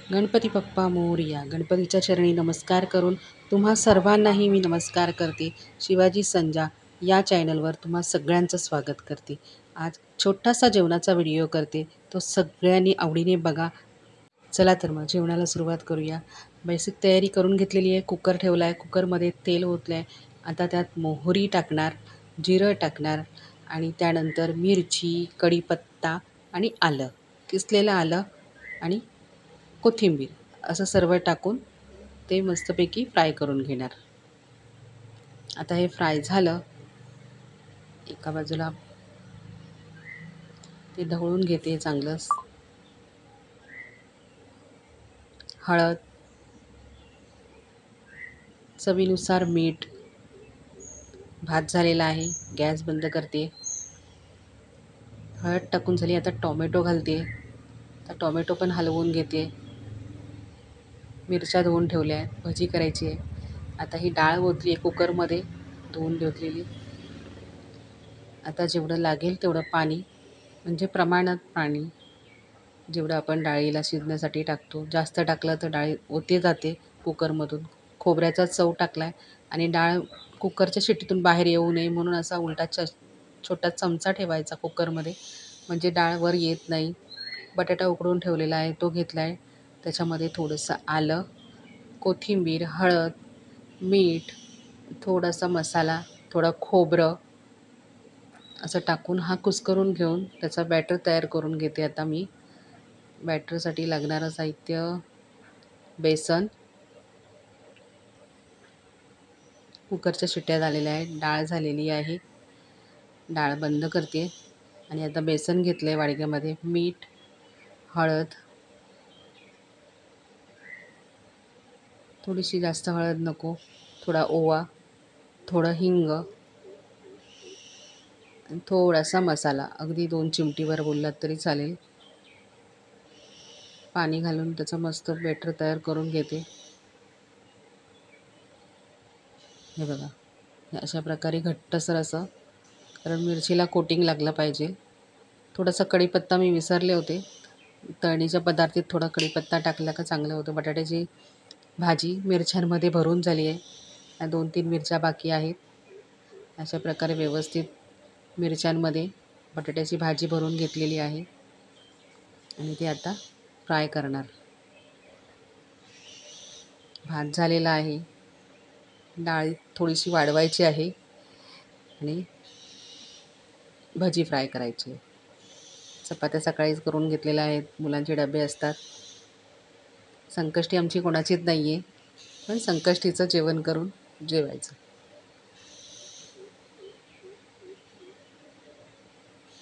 गणपती बाप्पा मोरया. गणपतीच्या चरणी नमस्कार करून तुम्हा सर्वांनाही मी नमस्कार करते. शिवाजी संजा या चॅनलवर तुम्हा सगळ्यांचं स्वागत करते. आज छोटासा जेवणाचा व्हिडिओ करते, तो सगळ्यांनी आवडीने बघा. चला तर मग जेवणाला सुरुवात करूया. बेसिक तयारी करून घेतलेली आहे. कुकर ठेवला आहे, कुकरमध्ये तेल ओतलं आहे. आता त्यात मोहरी टाकणार, जिरं टाकणार आणि त्यानंतर मिरची, कढीपत्ता आणि आलं, किसलेलं आलं आणि कोथिंबीर असं सर्व टाकून ते मस्तपैकी फ्राय करून घेणार. आता हे फ्राय झालं, एका बाजूला ते ढवळून घेते चांगलं. हळद, चवीनुसार मीठ. भात झालेला आहे, गॅस बंद करते. हळद टाकून झाली, आता टोमॅटो घालते. आता टोमॅटो पण हलवून घेते. मिरच्या धुवून ठेवल्या आहेत, भजी करायची आहे. आता ही डाळ ओतली आहे कुकरमध्ये धुवून ठेवलेली. आता जेवढं लागेल तेवढं पाणी, म्हणजे प्रमाणात पाणी, जेवढं आपण डाळीला शिजण्यासाठी टाकतो. जास्त टाकलं तर डाळ ओती जाते कुकरमधून. खोबऱ्याचा चव टाकला आहे आणि डाळ कुकरच्या शिट्टीतून बाहेर येऊ नये म्हणून असा उलटा छोटा चमचा ठेवायचा कुकरमध्ये, म्हणजे डाळ वर येत नाही. बटाटा उकडून ठेवलेला आहे, तो घेतला आहे. त्याच्यामध्ये थोडंसं आलं, कोथिंबीर, हळद, मीठ, थोडासा मसाला, थोडं खोबरं असं टाकून हा कुस्करून घेऊन त्याचा बॅटर तयार करून घेते. आता मी बॅटरसाठी लागणारं साहित्य: बेसन, कुकरच्या शिट्ट्या झालेल्या आहेत, डाळ झालेली आहे. डाळ बंद करते आणि आता बेसन घेतलं आहे वाडग्यामध्ये. मीठ, हळद, थोडीशी जास्त हळद नको, थोडा ओवा, थोडं हिंग आणि थोडासा मसाला, अगदी 2 चिमटीभर बोललात तरी चालेल. पाणी घालून त्याचं मस्त बॅटर तयार करून घेते. हे बघा, हे अशा प्रकारे घट्टसर असं, कारण मिरचीला कोटिंग लागलं पाहिजे. थोडासा कढीपत्ता मी विसरले होते. तळणीच्या पदार्थात थोडा कढीपत्ता टाकला का चांगलं होतं. बटाट्याची भाजी मिरच्यांमध्ये भरून झाली आहे. 2-3 मिरच्या बाकी आहेत. अशा प्रकारे व्यवस्थित मिरच्यांमध्ये बटाट्याची भाजी भरून घेतलेली आहे आणि ती आता फ्राय करणार. भात झालेला आहे, डाळ थोडीशी वाढवायची आहे आणि भजी फ्राय करायची आहे. चपात्या सकाळीच करून घेतलेल्या आहेत, मुलांचे डबे असतात. संकष्टी आमची कोणाचीच नाही आहे, पण संकष्टीचं जेवण करून जेवायचं.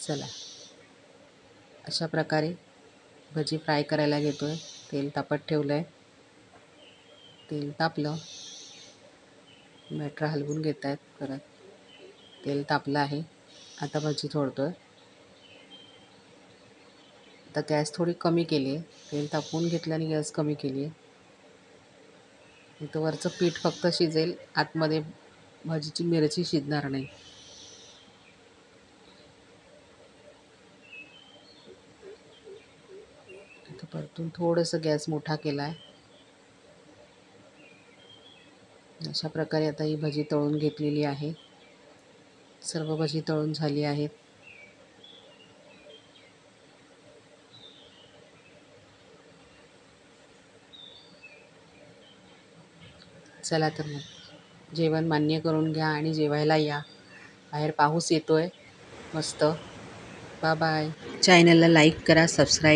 चला, अशा प्रकारे भजी फ्राय करायला घेतो आहे. तेल तापत ठेवलं आहे. तेल तापलं, बॅटर हलवून घेत आहेत परत. तेल तापलं आहे, आता भजी सोडतो आहे. आता गॅस थोडी कमी केली आहे. तेल तापवून घेतलं आणि गॅस कमी केली आहे. इथं वरचं पीठ फक्त शिजेल, आतमध्ये भाजीची मिरची शिजणार नाही. आता परतून थोडंसं गॅस मोठा केला आहे. अशा प्रकारे आता ही भजी तळून घेतलेली आहे. सर्व भजी तळून झाली आहेत. चला तर मग जेवण मान्य करून घ्या आणि जेवायला या. बाहेर पाऊस येतोय मस्त. Bye bye. चॅनलला लाईक करा, सबस्क्राईब